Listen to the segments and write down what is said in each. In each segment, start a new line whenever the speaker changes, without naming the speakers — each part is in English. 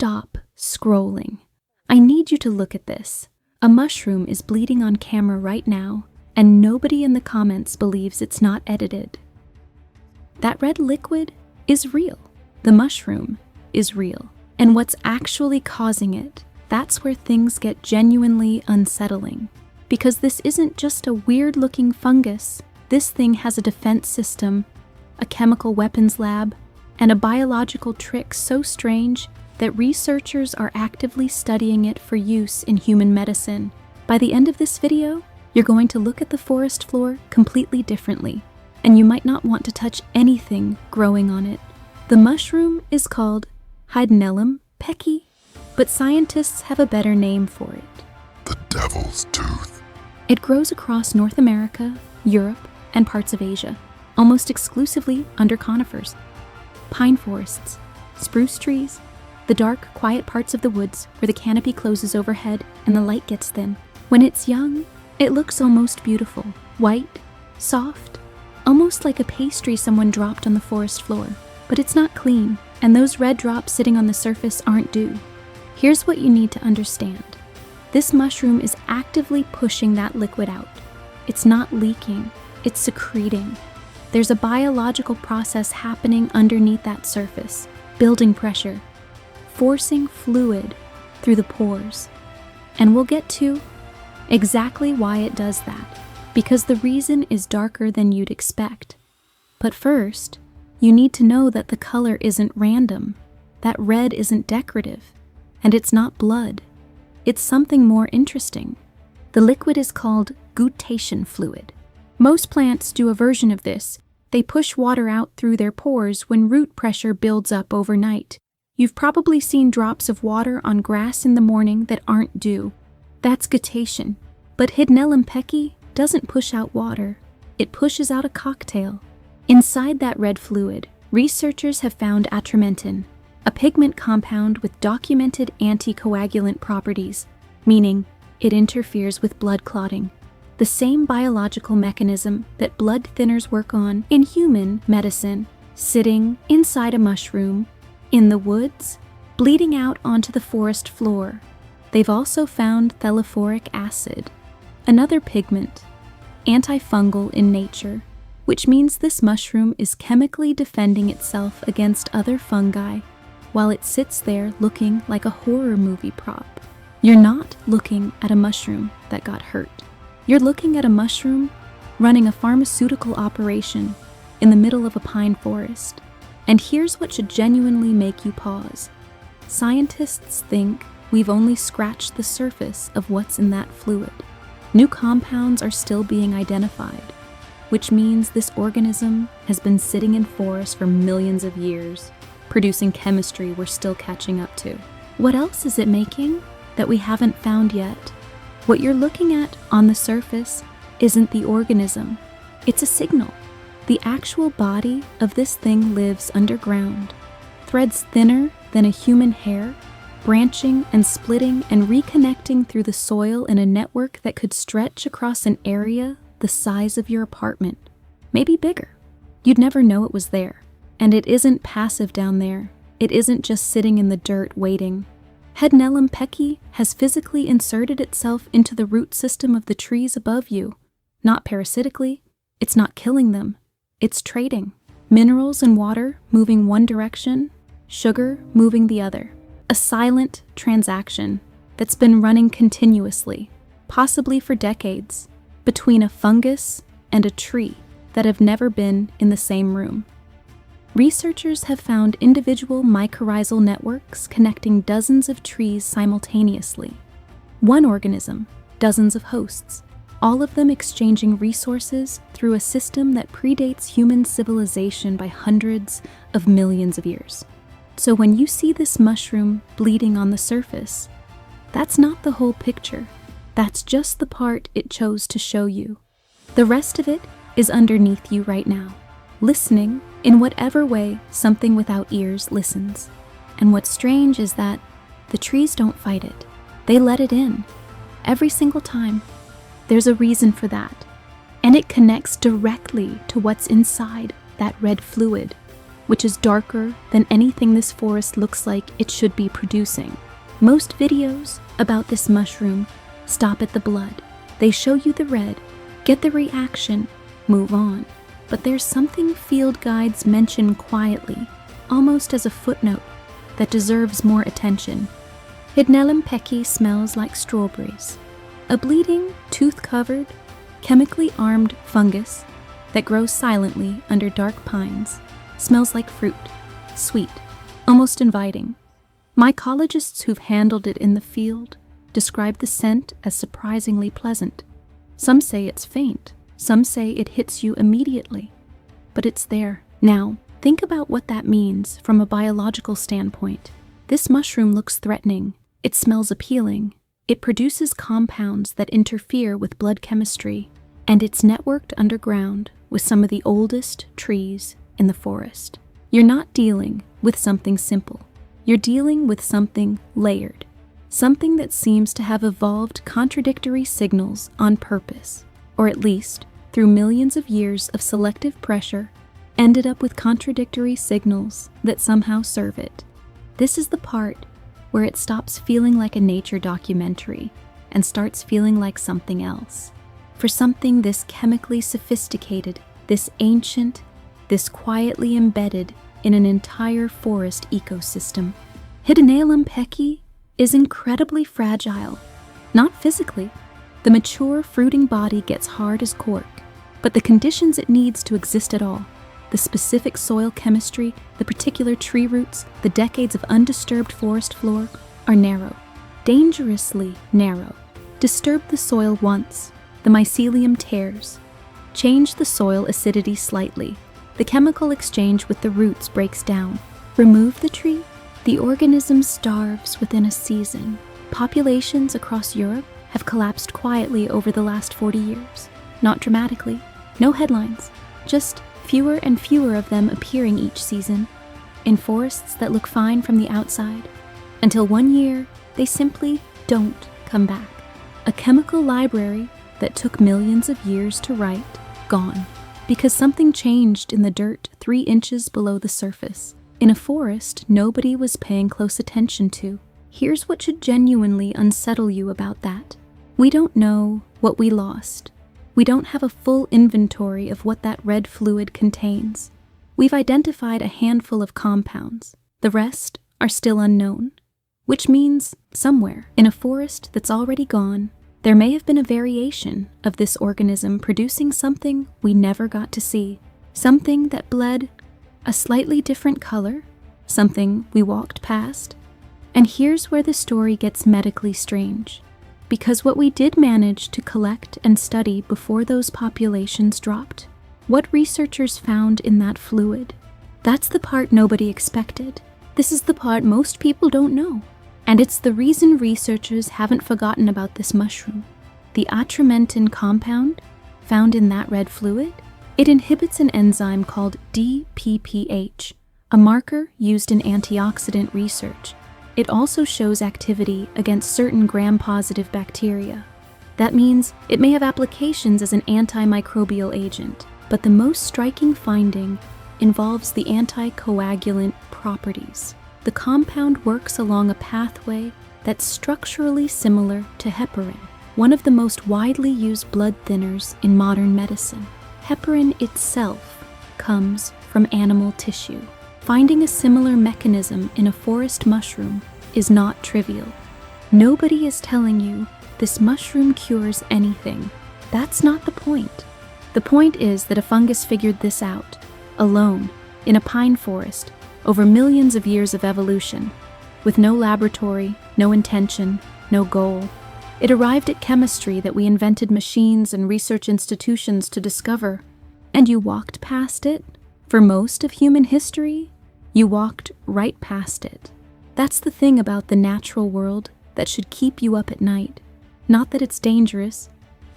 stop scrolling. I need you to look at this. A mushroom is bleeding on camera right now, and nobody in the comments believes it's not edited. That red liquid is real. The mushroom is real. And what's actually causing it, that's where things get genuinely unsettling. Because this isn't just a weird-looking fungus. This thing has a defense system, a chemical weapons lab, and a biological trick so strange that researchers are actively studying it for use in human medicine. By the end of this video, you're going to look at the forest floor completely differently, and you might not want to touch anything growing on it. The mushroom is called Bleeding Tooth, but scientists have a better name for it.
The devil's tooth.
It grows across North America, Europe, and parts of Asia, almost exclusively under conifers. Pine forests, spruce trees, the dark, quiet parts of the woods where the canopy closes overhead and the light gets thin. When it's young, it looks almost beautiful, white, soft, almost like a pastry someone dropped on the forest floor. But it's not clean, and those red drops sitting on the surface aren't dew. Here's what you need to understand. This mushroom is actively pushing that liquid out. It's not leaking, it's secreting. There's a biological process happening underneath that surface, building pressure, forcing fluid through the pores. And we'll get to exactly why it does that, because the reason is darker than you'd expect. But first, you need to know that the color isn't random, that red isn't decorative, and it's not blood. It's something more interesting. The liquid is called guttation fluid. Most plants do a version of this. They push water out through their pores when root pressure builds up overnight. You've probably seen drops of water on grass in the morning that aren't dew. That's guttation. But Bleeding doesn't push out water. It pushes out a cocktail. Inside that red fluid, researchers have found atramentin, a pigment compound with documented anticoagulant properties, meaning it interferes with blood clotting. The same biological mechanism that blood thinners work on in human medicine, sitting inside a mushroom, in the woods, bleeding out onto the forest floor. They've also found thaliphoric acid, another pigment, antifungal in nature, which means this mushroom is chemically defending itself against other fungi while it sits there looking like a horror movie prop. You're not looking at a mushroom that got hurt. You're looking at a mushroom running a pharmaceutical operation in the middle of a pine forest. And here's what should genuinely make you pause. Scientists think we've only scratched the surface of what's in that fluid. New compounds are still being identified, which means this organism has been sitting in forests for millions of years, producing chemistry we're still catching up to. What else is it making that we haven't found yet? What you're looking at on the surface isn't the organism, it's a signal. The actual body of this thing lives underground, threads thinner than a human hair, branching and splitting and reconnecting through the soil in a network that could stretch across an area the size of your apartment, maybe bigger. You'd never know it was there. And it isn't passive down there. It isn't just sitting in the dirt waiting. Bleeding has physically inserted itself into the root system of the trees above you. Not parasitically. It's not killing them. It's trading. Minerals and water moving one direction, sugar moving the other. A silent transaction that's been running continuously, possibly for decades, between a fungus and a tree that have never been in the same room. Researchers have found individual mycorrhizal networks connecting dozens of trees simultaneously. One organism, dozens of hosts, all of them exchanging resources through a system that predates human civilization by hundreds of millions of years. So when you see this mushroom bleeding on the surface, that's not the whole picture. That's just the part it chose to show you. The rest of it is underneath you right now, listening in whatever way something without ears listens. And what's strange is that the trees don't fight it. They let it in. Every single time. There's a reason for that. And it connects directly to what's inside that red fluid. which is darker than anything this forest looks like it should be producing. Most videos about this mushroom stop at the blood. They show you the red, get the reaction, move on. But there's something field guides mention quietly, almost as a footnote, that deserves more attention. Hydnelempeki smells like strawberries, a bleeding, tooth-covered, chemically armed fungus that grows silently under dark pines, smells like fruit, sweet, almost inviting. Mycologists who've handled it in the field describe the scent as surprisingly pleasant. Some say it's faint, some say it hits you immediately, but it's there. Now, think about what that means from a biological standpoint. This mushroom looks threatening, it smells appealing, it produces compounds that interfere with blood chemistry, and it's networked underground with some of the oldest trees in the forest. You're not dealing with something simple. You're dealing with something layered, something that seems to have evolved contradictory signals on purpose, or at least, through millions of years of selective pressure, ended up with contradictory signals that somehow serve it. This is the part where it stops feeling like a nature documentary and starts feeling like something else. For something this chemically sophisticated, this ancient, this quietly embedded in an entire forest ecosystem, Hydnelempeki is incredibly fragile. Not physically. The mature fruiting body gets hard as cork, but the conditions it needs to exist at all, the specific soil chemistry, the particular tree roots, the decades of undisturbed forest floor, are narrow, dangerously narrow. Disturb the soil once, the mycelium tears. Change the soil acidity slightly, the chemical exchange with the roots breaks down. Remove the tree, the organism starves within a season. Populations across Europe have collapsed quietly over the last 40 years. Not dramatically, no headlines, just fewer and fewer of them appearing each season, in forests that look fine from the outside, until one year they simply don't come back. A chemical library that took millions of years to write, gone, because something changed in the dirt 3 inches below the surface, in a forest nobody was paying close attention to. Here's what should genuinely unsettle you about that. We don't know what we lost. We don't have a full inventory of what that red fluid contains. We've identified a handful of compounds. The rest are still unknown, which means somewhere in a forest that's already gone, there may have been a variation of this organism producing something we never got to see, something that bled a slightly different color, something we walked past. And here's where the story gets medically strange. Because what we did manage to collect and study before those populations dropped, what researchers found in that fluid, that's the part nobody expected. This is the part most people don't know. And it's the reason researchers haven't forgotten about this mushroom. The atramentin compound found in that red fluid, it inhibits an enzyme called DPPH, a marker used in antioxidant research. It also shows activity against certain gram-positive bacteria. That means it may have applications as an antimicrobial agent, but the most striking finding involves the anticoagulant properties. The compound works along a pathway that's structurally similar to heparin, one of the most widely used blood thinners in modern medicine. Heparin itself comes from animal tissue. Finding a similar mechanism in a forest mushroom is not trivial. Nobody is telling you this mushroom cures anything. That's not the point. The point is that a fungus figured this out, alone, in a pine forest, over millions of years of evolution, with no laboratory, no intention, no goal. It arrived at chemistry that we invented machines and research institutions to discover, and you walked past it. For most of human history, you walked right past it. That's the thing about the natural world that should keep you up at night. Not that it's dangerous,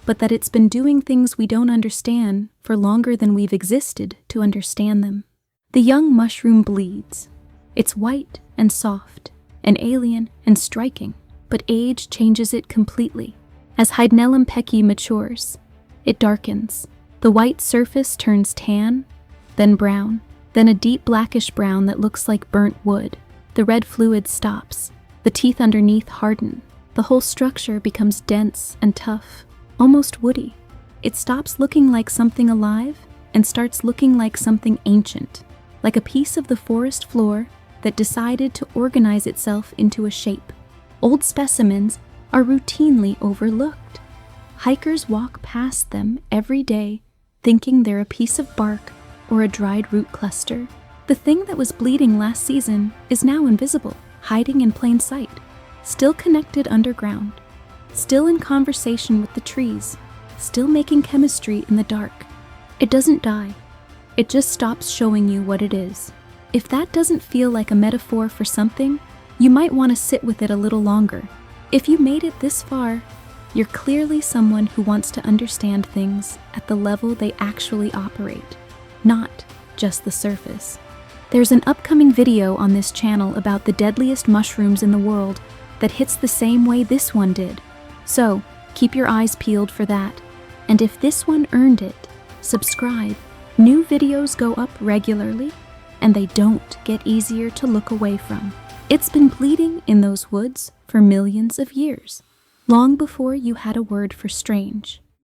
but that it's been doing things we don't understand for longer than we've existed to understand them. The young mushroom bleeds. It's white and soft, and alien and striking, but age changes it completely. As Hydnelempeki matures, it darkens. The white surface turns tan, then brown, then a deep blackish brown that looks like burnt wood. The red fluid stops. The teeth underneath harden. The whole structure becomes dense and tough, almost woody. It stops looking like something alive and starts looking like something ancient, like a piece of the forest floor that decided to organize itself into a shape. Old specimens are routinely overlooked. Hikers walk past them every day, thinking they're a piece of bark or a dried root cluster. The thing that was bleeding last season is now invisible, hiding in plain sight, still connected underground, still in conversation with the trees, still making chemistry in the dark. It doesn't die. It just stops showing you what it is. If that doesn't feel like a metaphor for something, you might want to sit with it a little longer. If you made it this far, you're clearly someone who wants to understand things at the level they actually operate, not just the surface. There's an upcoming video on this channel about the deadliest mushrooms in the world that hits the same way this one did. So, keep your eyes peeled for that. And if this one earned it, subscribe. New videos go up regularly, and they don't get easier to look away from. It's been bleeding in those woods for millions of years, long before you had a word for strange.